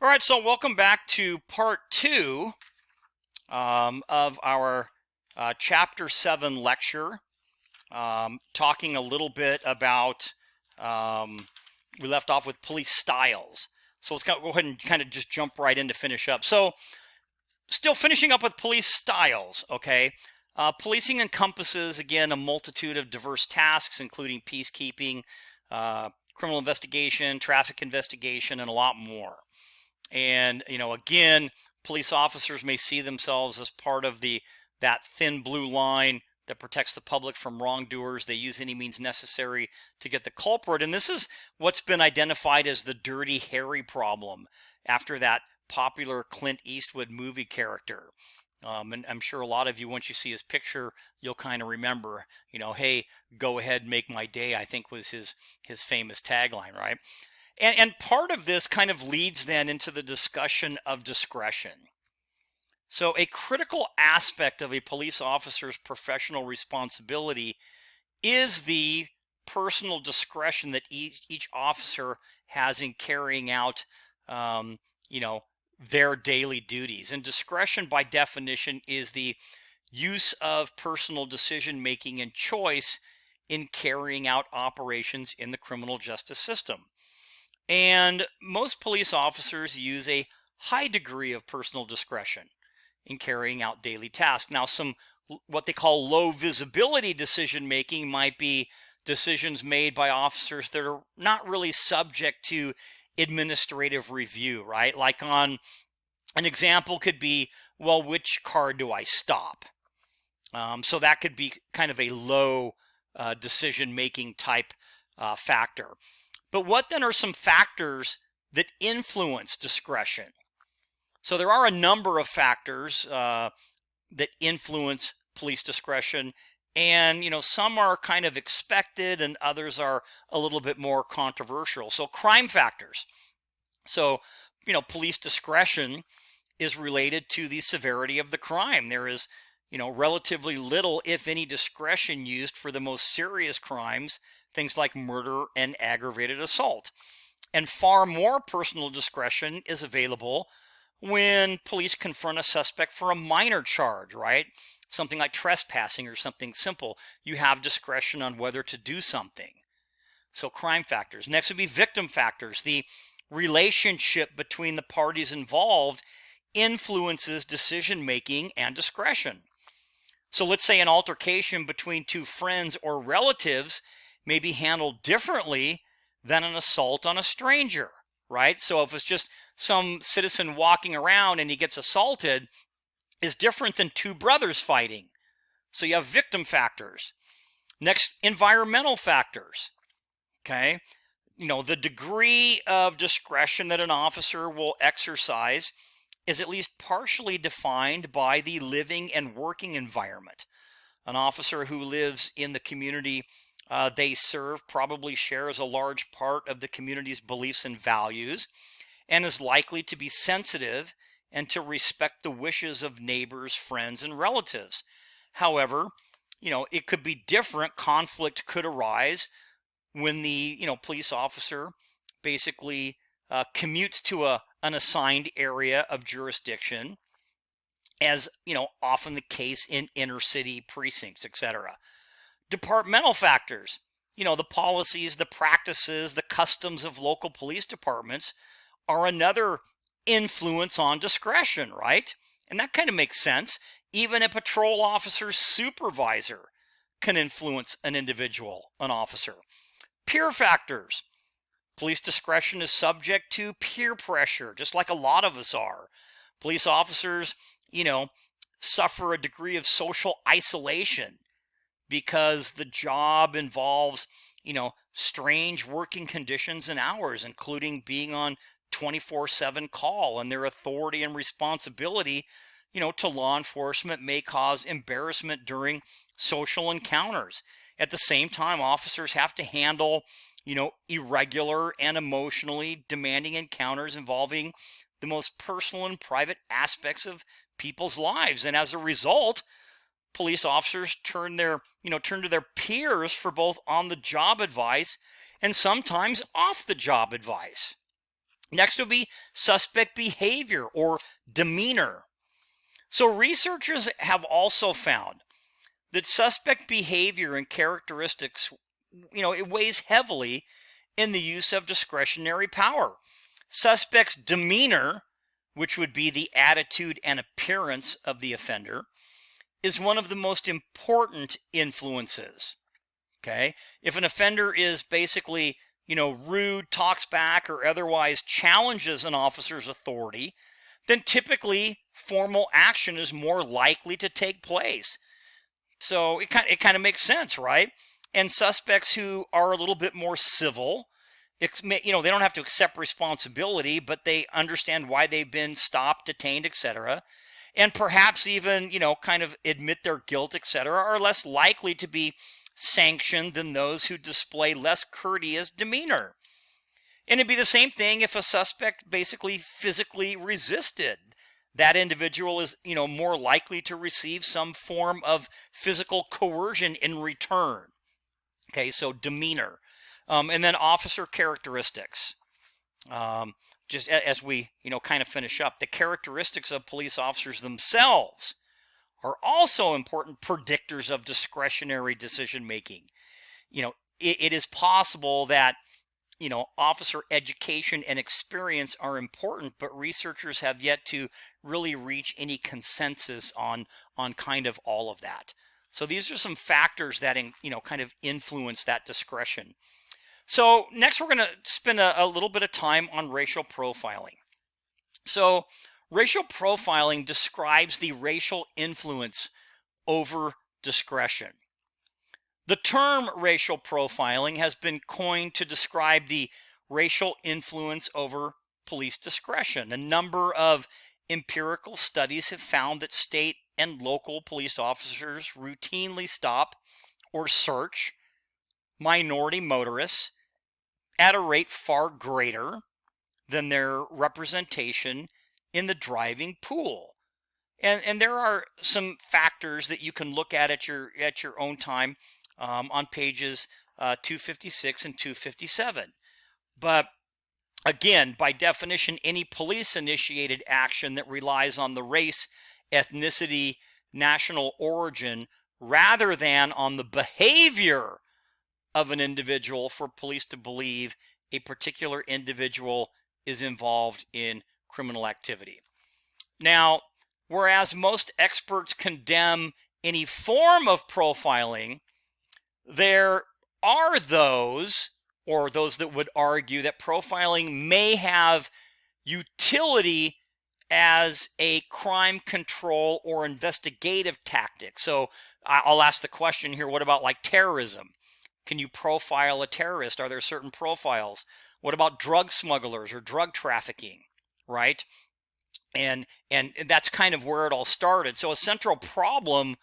All right, so welcome back to part two of our chapter 7 lecture, talking a little bit about, we left off with police styles. So let's go ahead and kind of just jump right in to finish up. So still finishing up with police styles, okay? Policing encompasses, again, a multitude of diverse tasks, including peacekeeping, criminal investigation, traffic investigation, and a lot more. And, again, police officers may see themselves as part of that thin blue line that protects the public from wrongdoers. They use any means necessary to get the culprit. And this is what's been identified as the Dirty Harry problem after that popular Clint Eastwood movie character. And I'm sure a lot of you, once you see his picture, you'll kind of remember, hey, go ahead, make my day, I think was his famous tagline, right? And part of this kind of leads then into the discussion of discretion. So a critical aspect of a police officer's professional responsibility is the personal discretion that each officer has in carrying out, their daily duties. And discretion, by definition, is the use of personal decision-making and choice in carrying out operations in the criminal justice system. And most police officers use a high degree of personal discretion in carrying out daily tasks. Now, some what they call low visibility decision making might be decisions made by officers that are not really subject to administrative review, right? Like an example could be, well, which car do I stop? So that could be kind of a low decision making type factor. But what then are some factors that influence discretion? So there are a number of factors that influence police discretion, and some are kind of expected and others are a little bit more controversial. So crime factors. So, police discretion is related to the severity of the crime. There is, relatively little, if any, discretion used for the most serious crimes, things like murder and aggravated assault. And far more personal discretion is available when police confront a suspect for a minor charge, right? Something like trespassing or something simple. You have discretion on whether to do something. So crime factors. Next would be victim factors. The relationship between the parties involved influences decision making and discretion. So let's say an altercation between two friends or relatives may be handled differently than an assault on a stranger, right? So if it's just some citizen walking around and he gets assaulted, is different than two brothers fighting. So you have victim factors. Next, environmental factors. Okay, the degree of discretion that an officer will exercise is at least partially defined by the living and working environment. An officer who lives in the community they serve probably shares a large part of the community's beliefs and values and is likely to be sensitive and to respect the wishes of neighbors, friends, and relatives. However, it could be different. Conflict could arise when the police officer basically commutes to an assigned area of jurisdiction, as often the case in inner city precincts, etc. Departmental factors, the policies, the practices, the customs of local police departments are another influence on discretion, right? And that kind of makes sense. Even a patrol officer's supervisor can influence an individual, an officer. Peer factors. Police discretion is subject to peer pressure, just like a lot of us are. Police officers, suffer a degree of social isolation because the job involves, strange working conditions and hours, including being on 24/7 call, and their authority and responsibility, to law enforcement may cause embarrassment during social encounters. At the same time, officers have to handle, irregular and emotionally demanding encounters involving the most personal and private aspects of people's lives. And as a result, police officers turn to their peers for both on-the-job advice and sometimes off-the-job advice. Next would be suspect behavior or demeanor. So researchers have also found that suspect behavior and characteristics, it weighs heavily in the use of discretionary power. Suspect's demeanor, which would be the attitude and appearance of the offender, is one of the most important influences. Okay? If an offender is basically, rude, talks back, or otherwise challenges an officer's authority, then typically formal action is more likely to take place. So it kind of makes sense, right? And suspects who are a little bit more civil, they don't have to accept responsibility, but they understand why they've been stopped, detained, etc., and perhaps even, kind of admit their guilt, etc., are less likely to be sanctioned than those who display less courteous demeanor. And it'd be the same thing if a suspect basically physically resisted. That individual is, more likely to receive some form of physical coercion in return. Okay, so demeanor. And then officer characteristics. Just as we, kind of finish up, the characteristics of police officers themselves are also important predictors of discretionary decision making. It is possible that officer education and experience are important, but researchers have yet to really reach any consensus on kind of all of that. So these are some factors that kind of influence that discretion. So next we're going to spend a little bit of time on racial profiling. So racial profiling describes the racial influence over discretion. The term racial profiling has been coined to describe the racial influence over police discretion. A number of empirical studies have found that state and local police officers routinely stop or search minority motorists at a rate far greater than their representation in the driving pool. And there are some factors that you can look at your own time on pages 256 and 257. But again, by definition, any police-initiated action that relies on the race, ethnicity, national origin, rather than on the behavior of an individual for police to believe a particular individual is involved in criminal activity. Now, whereas most experts condemn any form of profiling, there are those that would argue that profiling may have utility as a crime control or investigative tactic. So I'll ask the question here, what about like terrorism? Can you profile a terrorist? Are there certain profiles? What about drug smugglers or drug trafficking, right? And that's kind of where it all started. So a central problem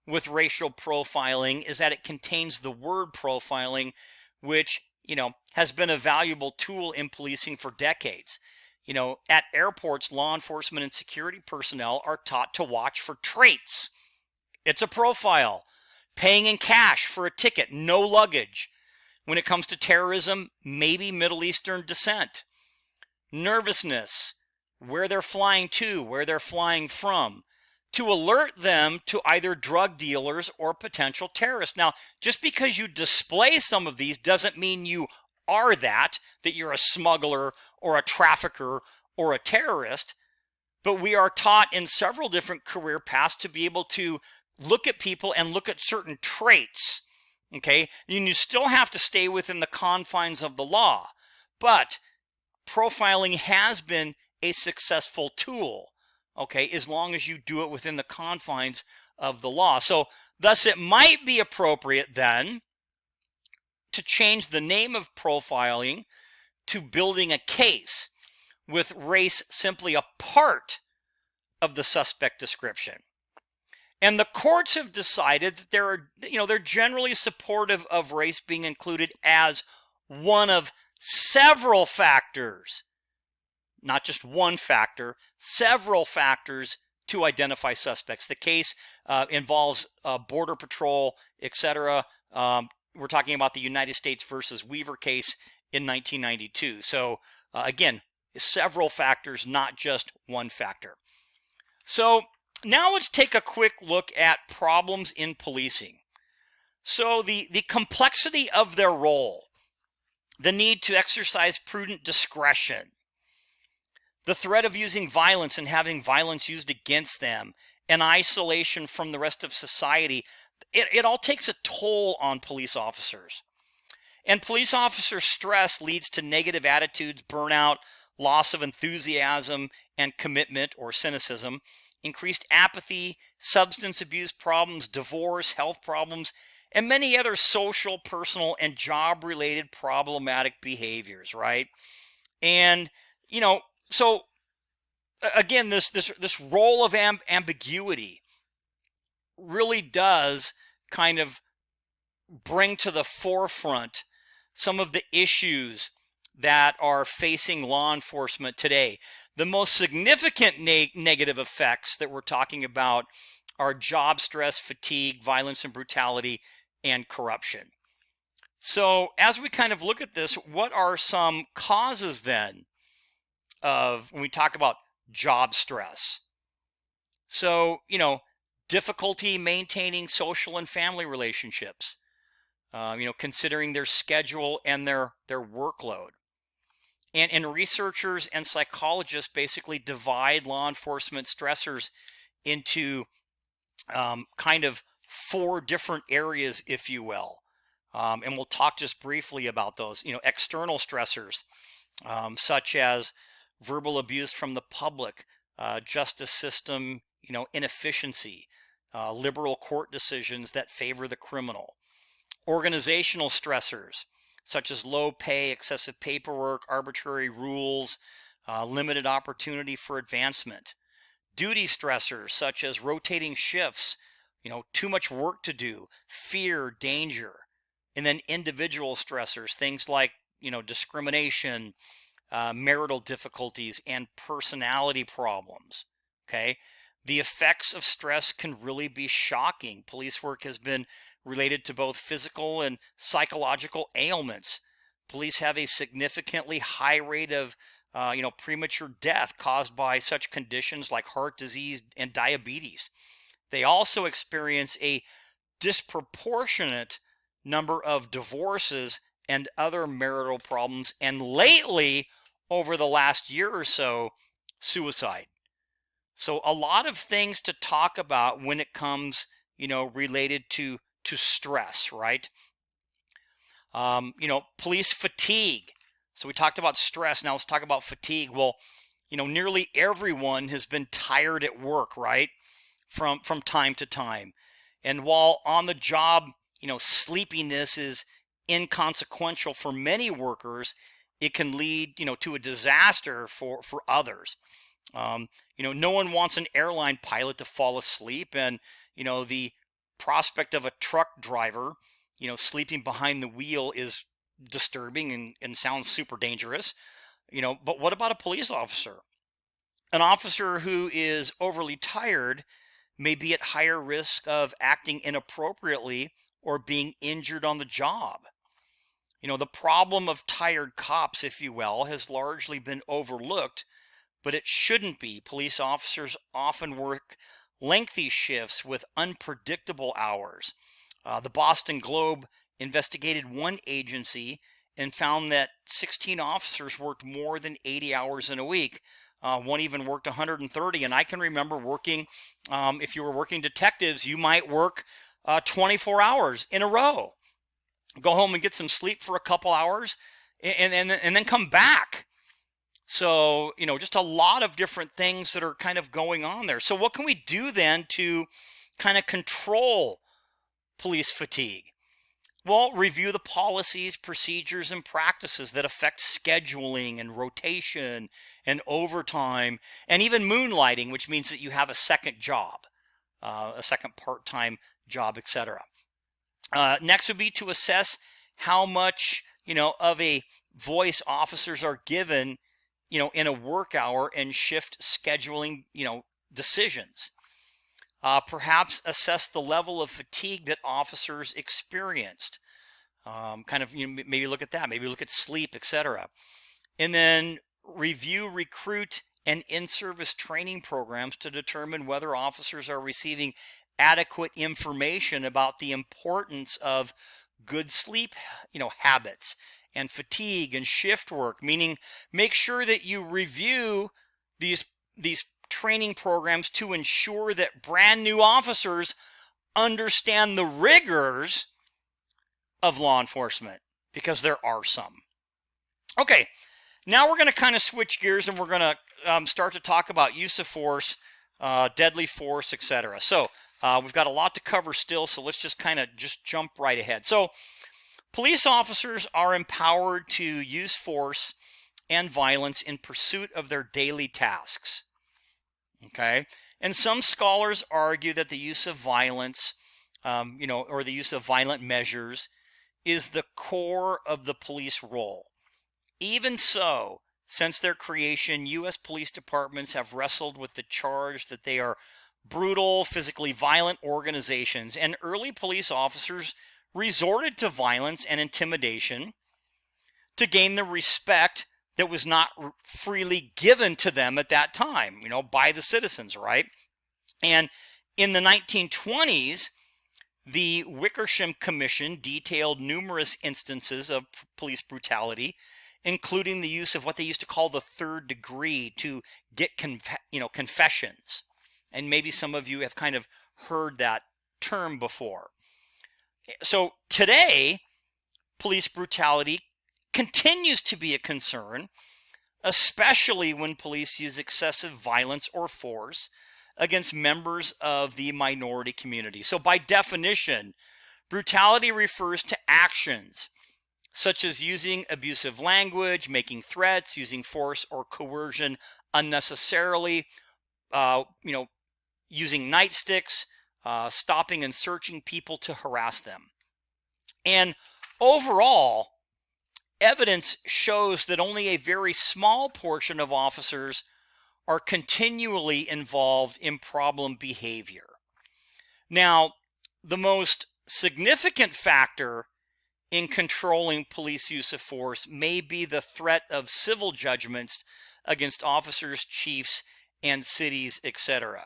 with racial profiling is that it contains the word profiling, which, has been a valuable tool in policing for decades. At airports, law enforcement and security personnel are taught to watch for traits. It's a profile. Paying in cash for a ticket, no luggage. When it comes to terrorism, maybe Middle Eastern descent. Nervousness, where they're flying to, where they're flying from, to alert them to either drug dealers or potential terrorists. Now, just because you display some of these doesn't mean you are that you're a smuggler or a trafficker or a terrorist, but we are taught in several different career paths to be able to look at people and look at certain traits, okay? And you still have to stay within the confines of the law, but profiling has been a successful tool, okay, as long as you do it within the confines of the law. So thus it might be appropriate then to change the name of profiling to building a case, with race simply a part of the suspect description. And the courts have decided that they're generally supportive of race being included as one of several factors, not just one factor, several factors to identify suspects. The case involves Border Patrol, etc. We're talking about the United States versus Weaver case in 1992. So again, several factors, not just one factor. So now let's take a quick look at problems in policing. So the complexity of their role, the need to exercise prudent discretion, the threat of using violence and having violence used against them, and isolation from the rest of society, it all takes a toll on police officers. And police officer stress leads to negative attitudes, burnout, loss of enthusiasm and commitment or cynicism, increased apathy, substance abuse problems, divorce, health problems, and many other social, personal, and job-related problematic behaviors, right? And, so again, this role of ambiguity really does kind of bring to the forefront some of the issues that are facing law enforcement today. The most significant negative effects that we're talking about are job stress, fatigue, violence and brutality, and corruption. So as we kind of look at this, what are some causes then of when we talk about job stress? So, difficulty maintaining social and family relationships, considering their schedule and their workload. And researchers and psychologists basically divide law enforcement stressors into kind of 4 different areas, if you will. And we'll talk just briefly about those. External stressors, such as verbal abuse from the public, justice system, inefficiency, liberal court decisions that favor the criminal. Organizational stressors, such as low pay, excessive paperwork, arbitrary rules, limited opportunity for advancement. Duty stressors, such as rotating shifts, too much work to do, fear, danger. And then individual stressors, things like, discrimination, marital difficulties, and personality problems. Okay. The effects of stress can really be shocking. Police work has been related to both physical and psychological ailments. Police have a significantly high rate of, premature death caused by such conditions like heart disease and diabetes. They also experience a disproportionate number of divorces and other marital problems, and lately, over the last year or so, suicide. So a lot of things to talk about when it comes, related to stress, right? Police fatigue. So we talked about stress. Now let's talk about fatigue. Well, nearly everyone has been tired at work, right? From time to time. And while on the job, sleepiness is inconsequential for many workers, it can lead, to a disaster for others. No one wants an airline pilot to fall asleep, and, the prospect of a truck driver, sleeping behind the wheel is disturbing and sounds super dangerous. But what about a police officer? An officer who is overly tired may be at higher risk of acting inappropriately or being injured on the job. The problem of tired cops, if you will, has largely been overlooked, but it shouldn't be. Police officers often work lengthy shifts with unpredictable hours. The Boston Globe investigated one agency and found that 16 officers worked more than 80 hours in a week. One even worked 130. And I can remember working, if you were working detectives, you might work 24 hours in a row. Go home and get some sleep for a couple hours and then come back. So, just a lot of different things that are kind of going on there. So what can we do then to kind of control police fatigue? Well, review the policies, procedures, and practices that affect scheduling and rotation and overtime and even moonlighting, which means that you have a second job, a second part-time job, etc. Next would be to assess how much, of a voice officers are given, in a work hour and shift scheduling, decisions. Perhaps assess the level of fatigue that officers experienced. Maybe look at that. Maybe look at sleep, etc. And then review, recruit, and in-service training programs to determine whether officers are receiving adequate information about the importance of good sleep, habits and fatigue and shift work, meaning make sure that you review these training programs to ensure that brand new officers understand the rigors of law enforcement, because there are some. Okay, now we're going to kind of switch gears and we're going to start to talk about use of force, deadly force, etc. So we've got a lot to cover still, so let's just kind of jump right ahead. So police officers are empowered to use force and violence in pursuit of their daily tasks. Okay, and some scholars argue that the use of violence, or the use of violent measures, is the core of the police role. Even so, since their creation, U.S. police departments have wrestled with the charge that they are brutal, physically violent organizations, and early police officers resorted to violence and intimidation to gain the respect that was not freely given to them at that time, by the citizens, right? And in the 1920s, the Wickersham Commission detailed numerous instances of police brutality, including the use of what they used to call the third degree to get confessions. And maybe some of you have kind of heard that term before. So today, police brutality continues to be a concern, especially when police use excessive violence or force against members of the minority community. So by definition, brutality refers to actions such as using abusive language, making threats, using force or coercion unnecessarily, using nightsticks, stopping and searching people to harass them. And overall, evidence shows that only a very small portion of officers are continually involved in problem behavior. Now, the most significant factor in controlling police use of force may be the threat of civil judgments against officers, chiefs, and cities, etc.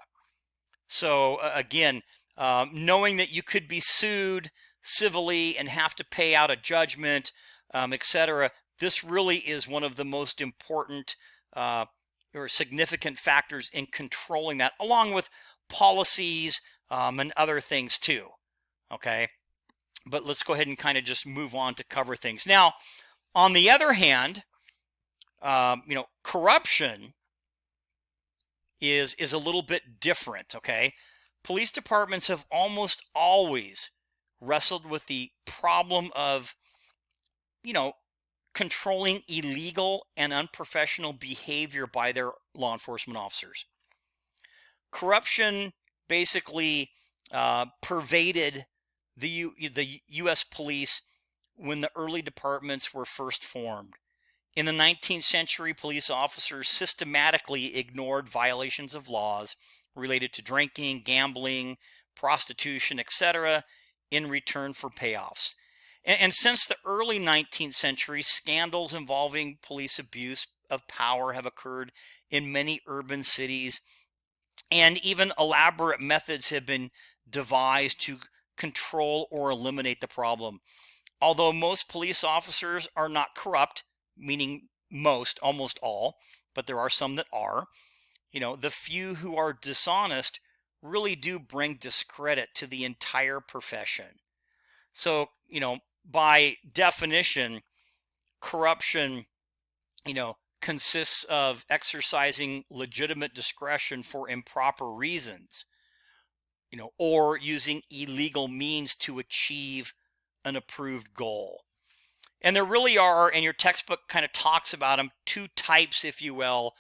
So again, knowing that you could be sued civilly and have to pay out a judgment, etc., this really is one of the most important or significant factors in controlling that, along with policies and other things too. Okay, but let's go ahead and kind of just move on to cover things. Now, on the other hand, corruption is a little bit different. Okay, police departments have almost always wrestled with the problem of controlling illegal and unprofessional behavior by their law enforcement officers. Corruption basically pervaded the U.S. police when the early departments were first formed. In the 19th century, police officers systematically ignored violations of laws related to drinking, gambling, prostitution, etc., in return for payoffs. And since the early 19th century, scandals involving police abuse of power have occurred in many urban cities, and even elaborate methods have been devised to control or eliminate the problem. Although most police officers are not corrupt, meaning most, almost all, but there are some that are, the few who are dishonest really do bring discredit to the entire profession. So, by definition, corruption, consists of exercising legitimate discretion for improper reasons, or using illegal means to achieve an approved goal. And there really are, and your textbook kind of talks about them, two types, if you will,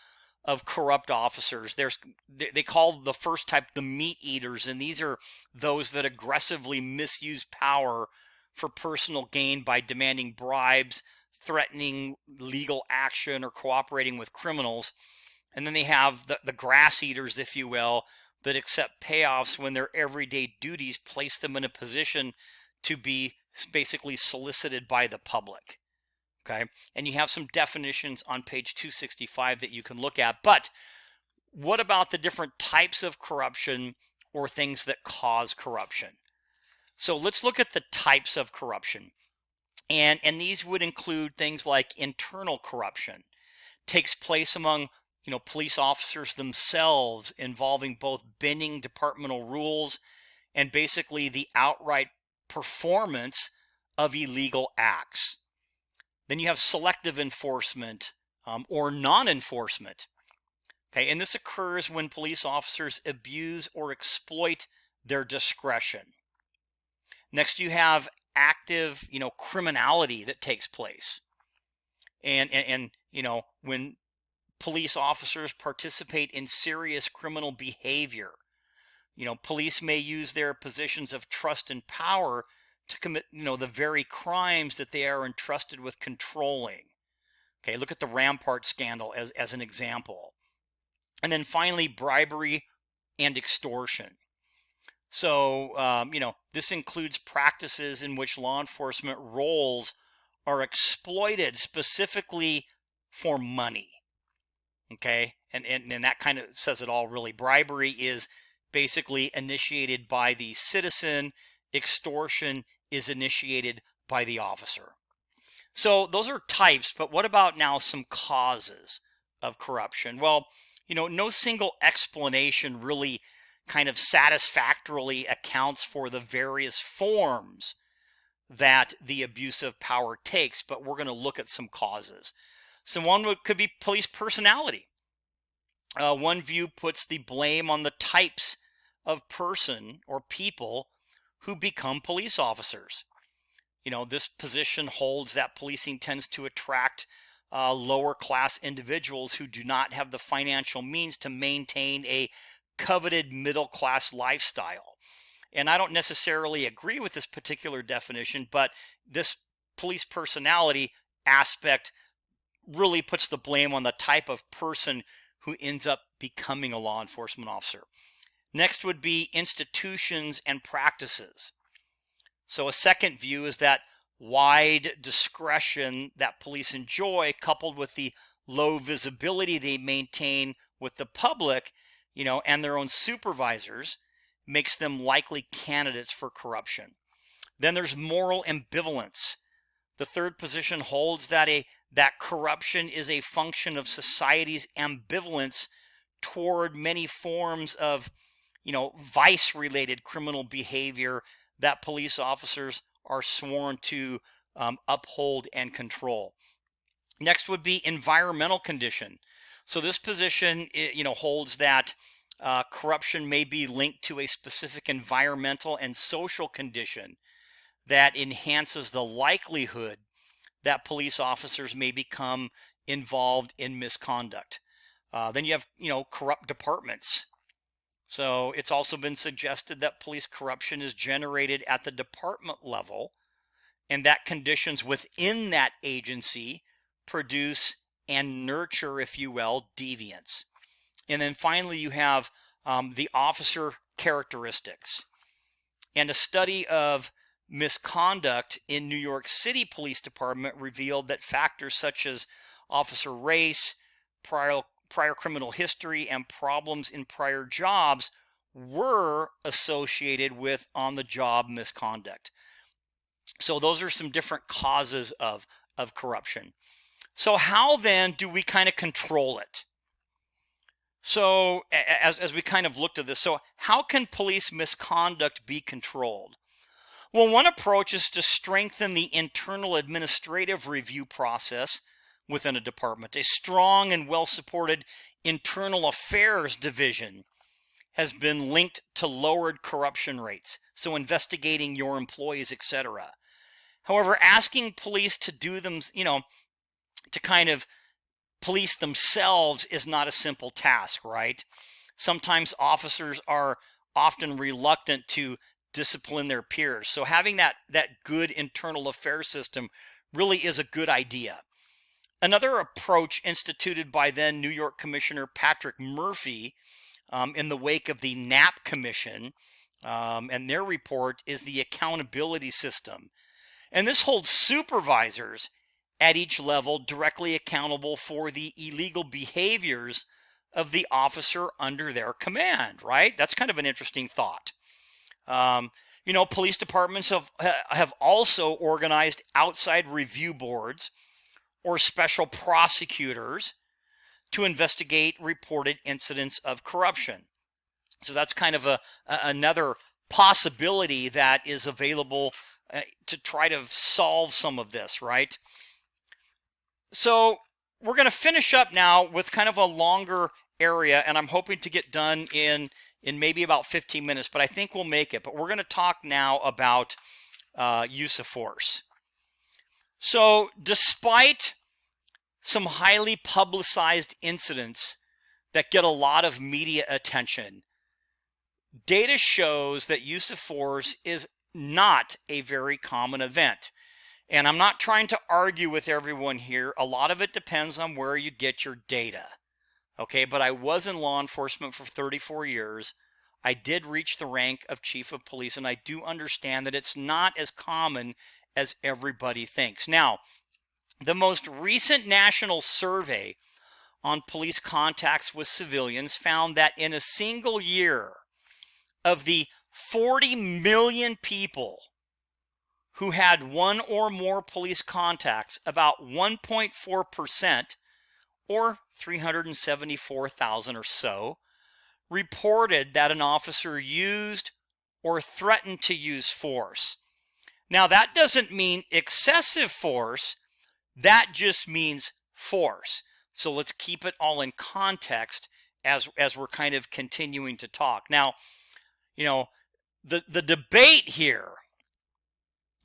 of corrupt officers. They call the first type the meat eaters, and these are those that aggressively misuse power for personal gain by demanding bribes, threatening legal action, or cooperating with criminals. And then they have the grass eaters, if you will, that accept payoffs when their everyday duties place them in a position to be basically solicited by the public. Okay, and you have some definitions on page 265 that you can look at. But what about the different types of corruption or things that cause corruption? So let's look at the types of corruption. And these would include things like internal corruption, takes place among police officers themselves, involving both bending departmental rules and basically the outright performance of illegal acts. Then you have selective enforcement or non-enforcement. Okay, and this occurs when police officers abuse or exploit their discretion. Next, you have active, criminality that takes place, and when police officers participate in serious criminal behavior. Police may use their positions of trust and power to commit, the very crimes that they are entrusted with controlling. Okay, look at the Rampart scandal as an example. And then finally, bribery and extortion. So, this includes practices in which law enforcement roles are exploited specifically for money. Okay, and that kind of says it all, really. Bribery is basically initiated by the citizen. Extortion is initiated by the officer. So those are types, but what about now some causes of corruption? Well, no single explanation really kind of satisfactorily accounts for the various forms that the abuse of power takes, but we're going to look at some causes. So one could be police personality. One view puts the blame on the types of person or people who become police officers. This position holds that policing tends to attract lower class individuals who do not have the financial means to maintain a coveted middle class lifestyle. And I don't necessarily agree with this particular definition, but this police personality aspect really puts the blame on the type of person who ends up becoming a law enforcement officer. Next would be institutions and practices. So a second view is that wide discretion that police enjoy, coupled with the low visibility they maintain with the public, and their own supervisors, makes them likely candidates for corruption. Then there's moral ambivalence. The third position holds that corruption is a function of society's ambivalence toward many forms of, vice-related criminal behavior that police officers are sworn to uphold and control. Next would be environmental condition. So this position, holds that corruption may be linked to a specific environmental and social condition that enhances the likelihood that police officers may become involved in misconduct. Then you have, corrupt departments. So it's also been suggested that police corruption is generated at the department level, and that conditions within that agency produce and nurture, if you will, deviance. And then finally, you have the officer characteristics. And a study of misconduct in New York City Police Department revealed that factors such as officer race, prior criminal history, and problems in prior jobs were associated with on-the-job misconduct. So those are some different causes of corruption. So how then do we kind of control it? So as we kind of looked at this, so how can police misconduct be controlled? Well, one approach is to strengthen the internal administrative review process within a department. A strong and well-supported internal affairs division has been linked to lowered corruption rates, so investigating your employees, etc. However, asking police to do them, to kind of police themselves is not a simple task, right? Sometimes officers are often reluctant to discipline their peers. So having that good internal affairs system really is a good idea. Another approach instituted by then New York Commissioner Patrick Murphy in the wake of the Knapp Commission and their report is the accountability system. And this holds supervisors at each level directly accountable for the illegal behaviors of the officer under their command, right? That's kind of an interesting thought. Um, police departments have also organized outside review boards or special prosecutors to investigate reported incidents of corruption. So that's kind of another possibility that is available to try to solve some of this, right? So we're going to finish up now with kind of a longer area, and I'm hoping to get done in maybe about 15 minutes, but I think we'll make it. But we're going to talk now about use of force. So despite some highly publicized incidents that get a lot of media attention, data shows that use of force is not a very common event. And I'm not trying to argue with everyone here. A lot of it depends on where you get your data. Okay, but I was in law enforcement for 34 years. I did reach the rank of chief of police, and I do understand that it's not as common as everybody thinks. Now, the most recent national survey on police contacts with civilians found that in a single year, of the 40 million people who had one or more police contacts, about 1.4%, or 374,000 or so, reported that an officer used or threatened to use force. Now, that doesn't mean excessive force. That just means force. So let's keep it all in context as we're kind of continuing to talk. Now, the debate here,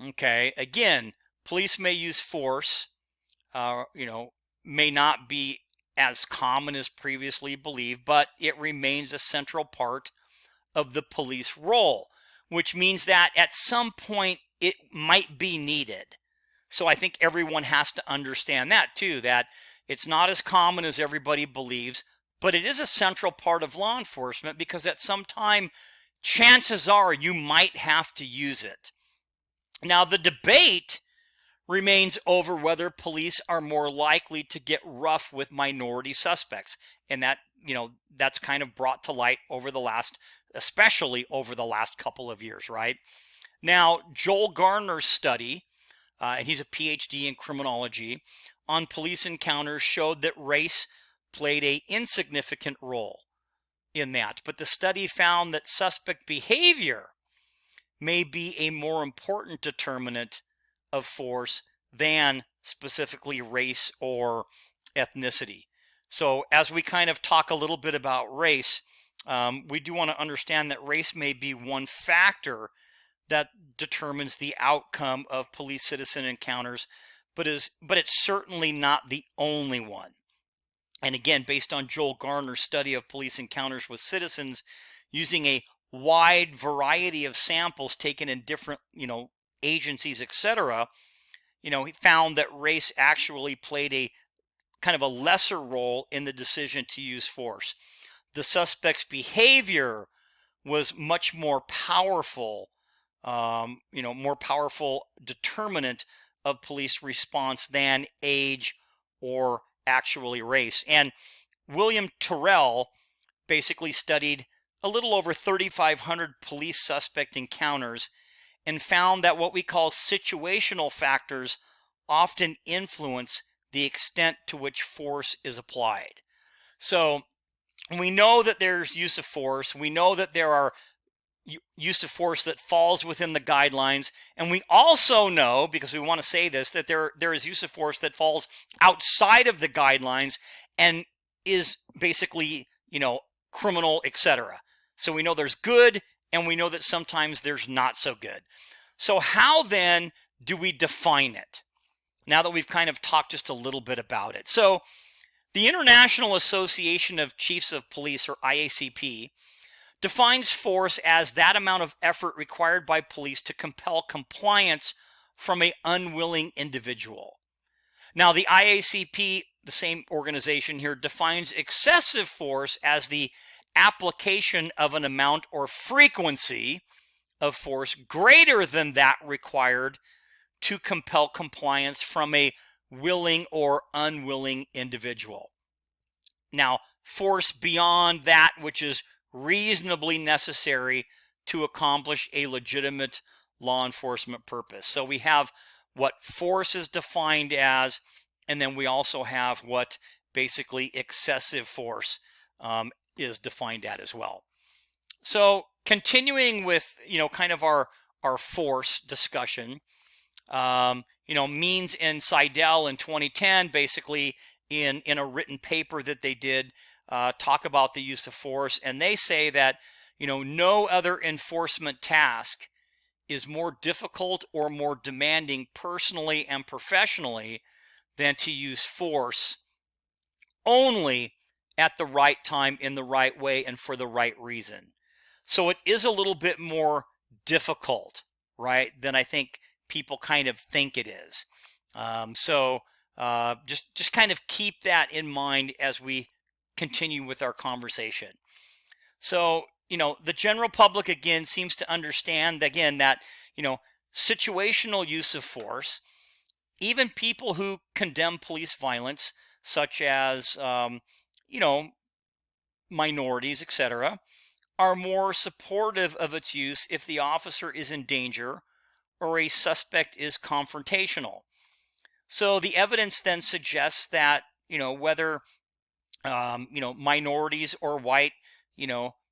okay, again, police may use force, may not be as common as previously believed, but it remains a central part of the police role, which means that at some point it might be needed. So I think everyone has to understand that too, that it's not as common as everybody believes, but it is a central part of law enforcement because at some time, chances are you might have to use it. Now, the debate remains over whether police are more likely to get rough with minority suspects. And that's kind of brought to light especially over the last couple of years, right? Now, Joel Garner's study, and he's a PhD in criminology, on police encounters showed that race played an insignificant role in that. But the study found that suspect behavior may be a more important determinant of force than specifically race or ethnicity. So as we kind of talk a little bit about race, we do want to understand that race may be one factor that determines the outcome of police-citizen encounters, but it's certainly not the only one. And again, based on Joel Garner's study of police encounters with citizens, using a wide variety of samples taken in different, agencies, etc., he found that race actually played a kind of a lesser role in the decision to use force. The suspect's behavior was much more powerful, more powerful determinant of police response than age or actually race. And William Terrell basically studied a little over 3,500 police suspect encounters and found that what we call situational factors often influence the extent to which force is applied. So we know that there's use of force. We know that there are use of force that falls within the guidelines. And we also know, because we want to say this, that there is use of force that falls outside of the guidelines and is basically, criminal, etc. So we know there's good, and we know that sometimes there's not so good. So how then do we define it? Now that we've kind of talked just a little bit about it. So the International Association of Chiefs of Police, or IACP, defines force as that amount of effort required by police to compel compliance from an unwilling individual. Now, the IACP, the same organization here, defines excessive force as the application of an amount or frequency of force greater than that required to compel compliance from a willing or unwilling individual. Now, force beyond that which is reasonably necessary to accomplish a legitimate law enforcement purpose. So we have what force is defined as, and then we also have what basically excessive force is defined at as well. So continuing with, kind of our force discussion, Means and Seidel in 2010, basically in a written paper that they did, talk about the use of force, and they say that, no other enforcement task is more difficult or more demanding personally and professionally than to use force only at the right time, in the right way, and for the right reason. So it is a little bit more difficult, right, than I think people kind of think it is. Just kind of keep that in mind as we continue with our conversation. So, the general public, again, seems to understand, again, that, situational use of force, even people who condemn police violence, such as, minorities, etc., are more supportive of its use if the officer is in danger or a suspect is confrontational. So the evidence then suggests that, whether, minorities or white,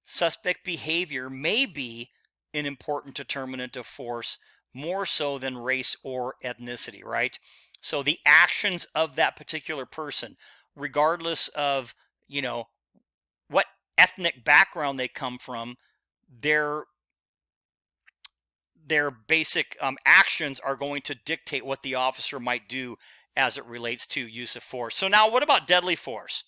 suspect behavior may be an important determinant of force, more so than race or ethnicity, right? So the actions of that particular person, regardless of, what ethnic background they come from, their basic actions are going to dictate what the officer might do as it relates to use of force. So now, what about deadly force?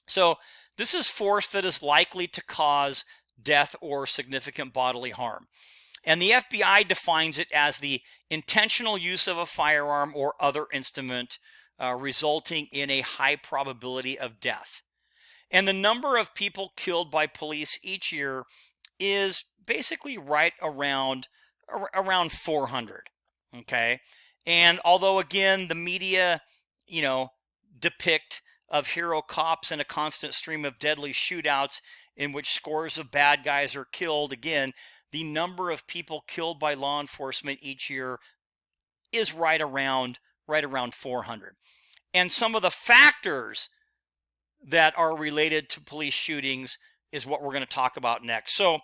So this is force that is likely to cause death or significant bodily harm. And the FBI defines it as the intentional use of a firearm or other instrument resulting in a high probability of death. And the number of people killed by police each year is basically right around 400. Okay. And although, again, the media, depict of hero cops and a constant stream of deadly shootouts in which scores of bad guys are killed, again, the number of people killed by law enforcement each year is right around 400. And some of the factors that are related to police shootings is what we're going to talk about next. So,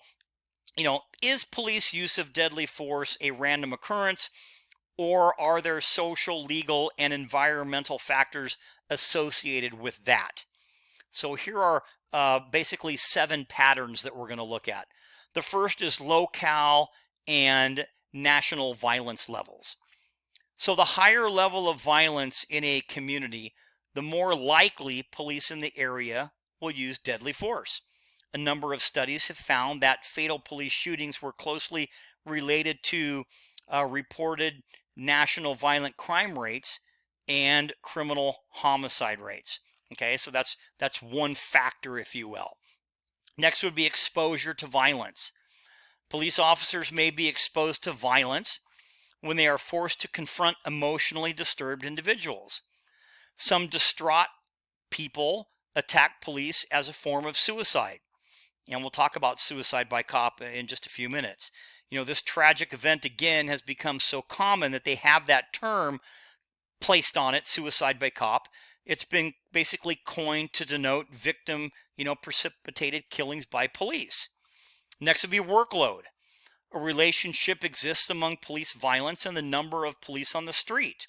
is police use of deadly force a random occurrence, or are there social, legal, and environmental factors associated with that? So here are basically 7 patterns that we're going to look at. The first is locale and national violence levels. So the higher level of violence in a community, the more likely police in the area will use deadly force. A number of studies have found that fatal police shootings were closely related to reported national violent crime rates and criminal homicide rates. Okay, so that's one factor, if you will. Next would be exposure to violence. Police officers may be exposed to violence when they are forced to confront emotionally disturbed individuals. Some distraught people attack police as a form of suicide. And we'll talk about suicide by cop in just a few minutes. This tragic event, again, has become so common that they have that term placed on it, suicide by cop. It's been basically coined to denote victim, precipitated killings by police. Next would be workload. A relationship exists among police violence and the number of police on the street.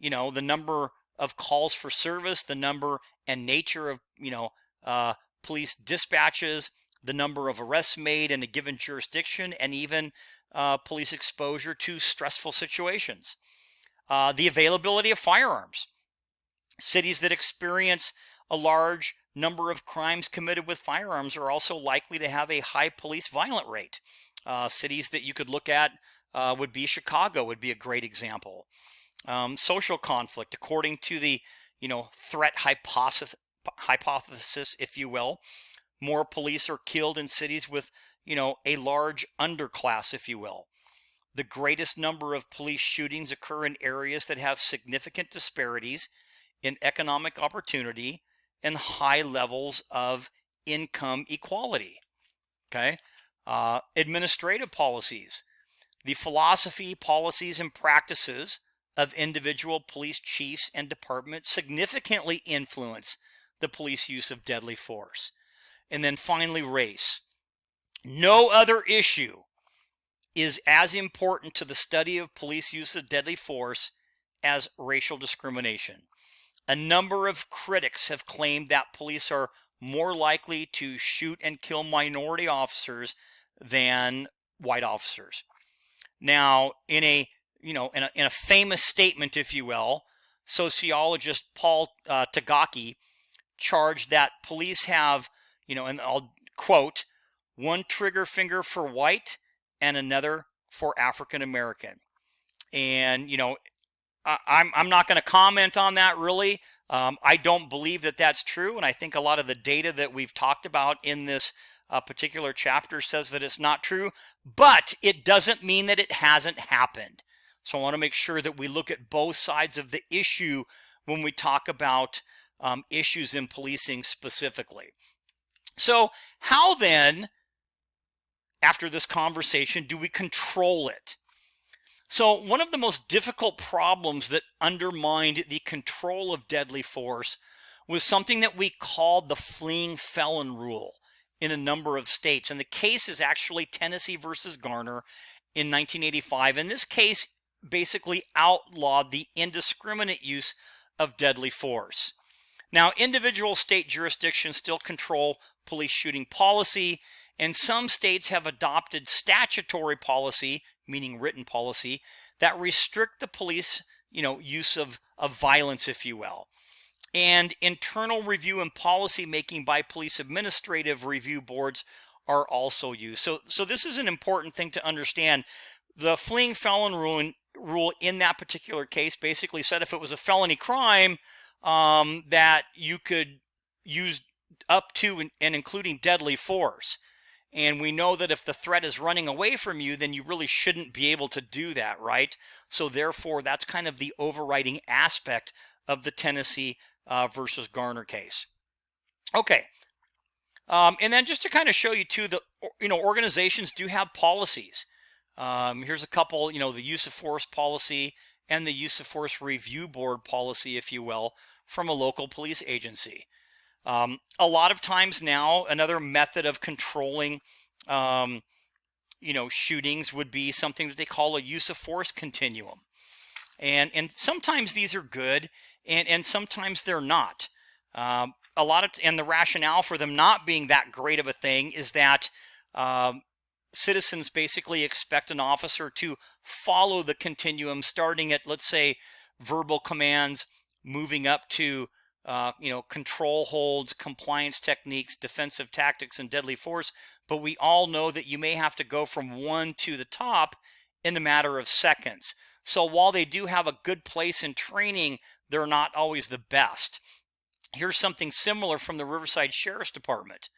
The number of calls for service, the number and nature of, police dispatches, the number of arrests made in a given jurisdiction, and even police exposure to stressful situations. The availability of firearms. Cities that experience a large number of crimes committed with firearms are also likely to have a high police violent rate. Cities that you could look at would be Chicago, would be a great example. Social conflict, according to the threat hypothesis, if you will. More police are killed in cities with a large underclass, if you will. The greatest number of police shootings occur in areas that have significant disparities in economic opportunity and high levels of income equality. Okay. Administrative policies. The philosophy, policies, and practices of individual police chiefs and departments significantly influence the police use of deadly force. And then finally, race. No other issue is as important to the study of police use of deadly force as racial discrimination. A number of critics have claimed that police are more likely to shoot and kill minority officers than white officers. Now, in a famous statement, if you will, sociologist Paul Tagaki charged that police have, and I'll quote, one trigger finger for white and another for African American. And I'm not going to comment on that really. I don't believe that that's true, and I think a lot of the data that we've talked about in this particular chapter says that it's not true, but it doesn't mean that it hasn't happened. So I want to make sure that we look at both sides of the issue when we talk about issues in policing specifically. So how then, after this conversation, do we control it? So one of the most difficult problems that undermined the control of deadly force was something that we called the fleeing felon rule in a number of states. And the case is actually Tennessee versus Garner in 1985. And this case basically outlawed the indiscriminate use of deadly force. Now, individual state jurisdictions still control police shooting policy, and some states have adopted statutory policy, meaning written policy, that restrict the police, use of violence, if you will. And internal review and policy making by police administrative review boards are also used. So this is an important thing to understand. The fleeing felon rule in that particular case basically said if it was a felony crime, that you could use up to and including deadly force. And we know that if the threat is running away from you, then you really shouldn't be able to do that, right? So therefore, that's kind of the overriding aspect of the Tennessee versus Garner case. Okay. And then just to kind of show you too, organizations do have policies. Here's a couple, the use of force policy and the use of force review board policy, if you will, from a local police agency. A lot of times now, another method of controlling, shootings would be something that they call a use of force continuum. And sometimes these are good, and sometimes they're not. And the rationale for them not being that great of a thing is that citizens basically expect an officer to follow the continuum, starting at, let's say, verbal commands, moving up to control holds, compliance techniques, defensive tactics, and deadly force. But we all know that you may have to go from one to the top in a matter of seconds. So while they do have a good place in training, they're not always the best. Here's something similar from the Riverside Sheriff's Department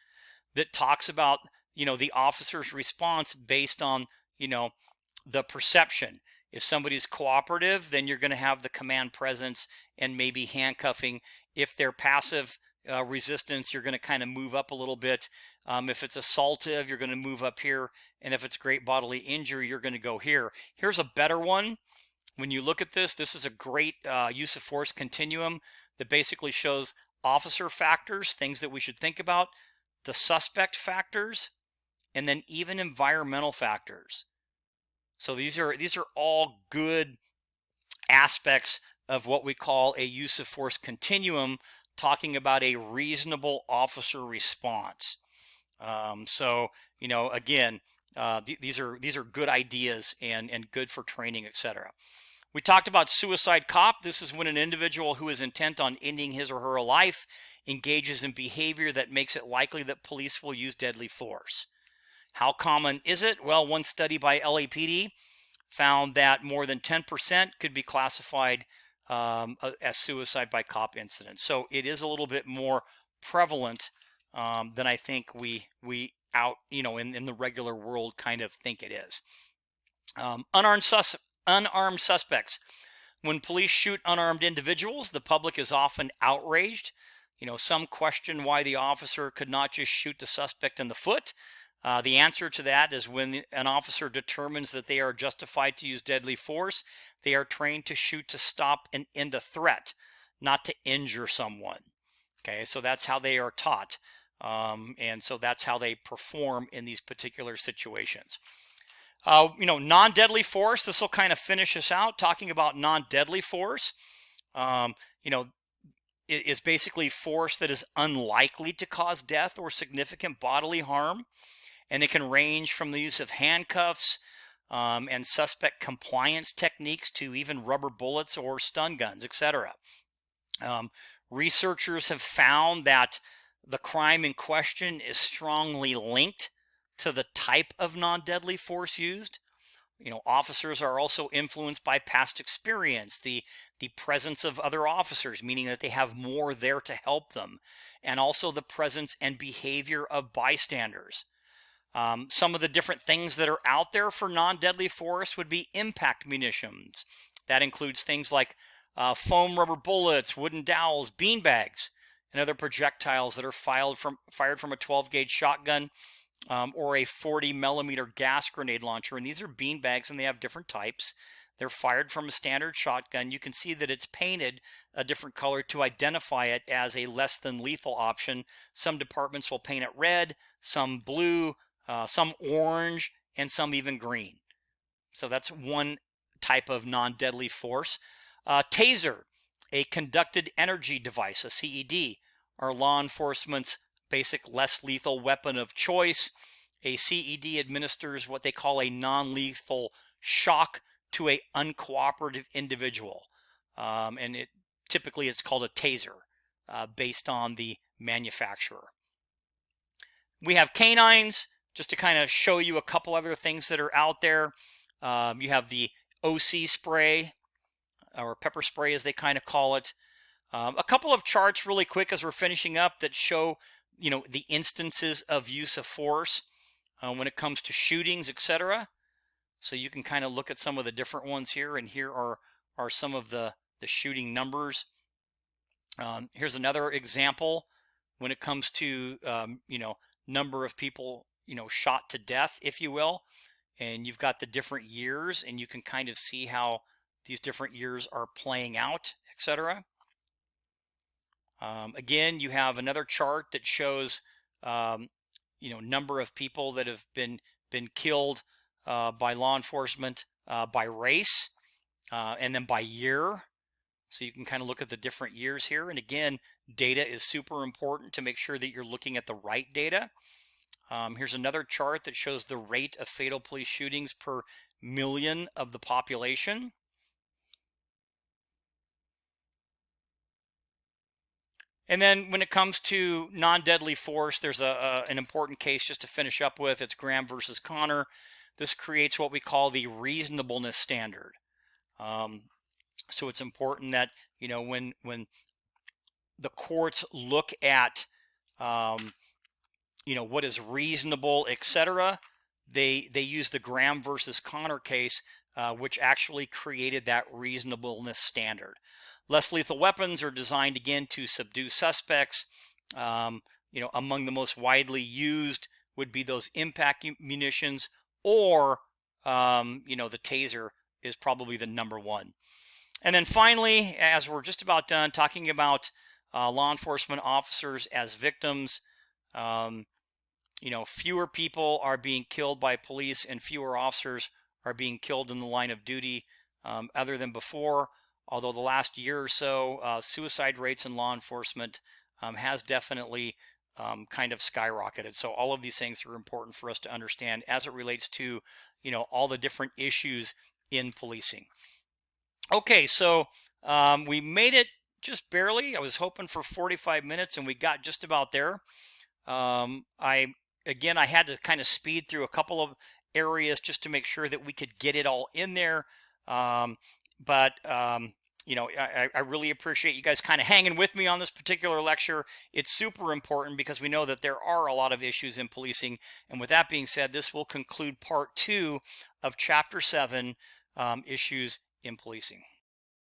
that talks about, the officer's response based on, the perception. If somebody's cooperative, then you're going to have the command presence and maybe handcuffing. If they're passive resistance, you're going to kind of move up a little bit. If it's assaultive, you're going to move up here. And if it's great bodily injury, you're going to go here. Here's a better one. When you look at this is a great use of force continuum that basically shows officer factors, things that we should think about, the suspect factors, and then even environmental factors. So these are all good aspects of what we call a use of force continuum, talking about a reasonable officer response. Again, these are good ideas and good for training, etc. We talked about suicide cop. This is when an individual who is intent on ending his or her life engages in behavior that makes it likely that police will use deadly force. How common is it? Well, one study by LAPD found that more than 10% could be classified as suicide by cop incidents. So it is a little bit more prevalent than I think we out, in the regular world kind of think it is. Unarmed suspects. When police shoot unarmed individuals, the public is often outraged. Some question why the officer could not just shoot the suspect in the foot. The answer to that is when an officer determines that they are justified to use deadly force, they are trained to shoot to stop and end a threat, not to injure someone. Okay, so that's how they are taught. And so that's how they perform in these particular situations. Non-deadly force, this will kind of finish us out talking about non-deadly force. You know, is basically force that is unlikely to cause death or significant bodily harm. And it can range from the use of handcuffs and suspect compliance techniques to even rubber bullets or stun guns, etc. Researchers have found that the crime in question is strongly linked to the type of non-deadly force used. Officers are also influenced by past experience, the presence of other officers, meaning that they have more there to help them, and also the presence and behavior of bystanders. Some of the different things that are out there for non-deadly force would be impact munitions. That includes things like foam rubber bullets, wooden dowels, beanbags, and other projectiles that are fired from a 12-gauge shotgun or a 40 millimeter gas grenade launcher. And these are beanbags, and they have different types. They're fired from a standard shotgun. You can see that it's painted a different color to identify it as a less than lethal option. Some departments will paint it red, some blue, some orange, and some even green. So that's one type of non-deadly force. Taser, a conducted energy device, a CED, are law enforcement's basic less lethal weapon of choice. A CED administers what they call a non-lethal shock to a uncooperative individual. And typically it's called a taser based on the manufacturer. We have canines, just to kind of show you a couple other things that are out there. You have the OC spray, or pepper spray as they kind of call it. A couple of charts really quick as we're finishing up that show the instances of use of force when it comes to shootings, etc. So you can kind of look at some of the different ones here, and here are some of the shooting numbers. Here's another example when it comes to number of people shot to death, if you will, and you've got the different years, and you can kind of see how these different years are playing out, etc. Again, you have another chart that shows number of people that have been killed by law enforcement by race and then by year. So you can kind of look at the different years here. And again, data is super important to make sure that you're looking at the right data. Here's another chart that shows the rate of fatal police shootings per million of the population. And then when it comes to non-deadly force, there's an important case just to finish up with. It's Graham versus Connor. This creates what we call the reasonableness standard. So it's important that when the courts look at what is reasonable, etc., they use the Graham versus Connor case, which actually created that reasonableness standard. Less lethal weapons are designed again to subdue suspects. Among the most widely used would be those impact munitions, or the taser is probably the number one. And then finally, as we're just about done talking about law enforcement officers as victims, fewer people are being killed by police and fewer officers are being killed in the line of duty other than before. Although the last year or so, suicide rates in law enforcement has definitely kind of skyrocketed. So all of these things are important for us to understand as it relates to, all the different issues in policing. Okay, so we made it just barely. I was hoping for 45 minutes, and we got just about there. I had to kind of speed through a couple of areas just to make sure that we could get it all in there. But I really appreciate you guys kind of hanging with me on this particular lecture. It's super important because we know that there are a lot of issues in policing. And with that being said, this will conclude part 2 of chapter 7, issues in policing.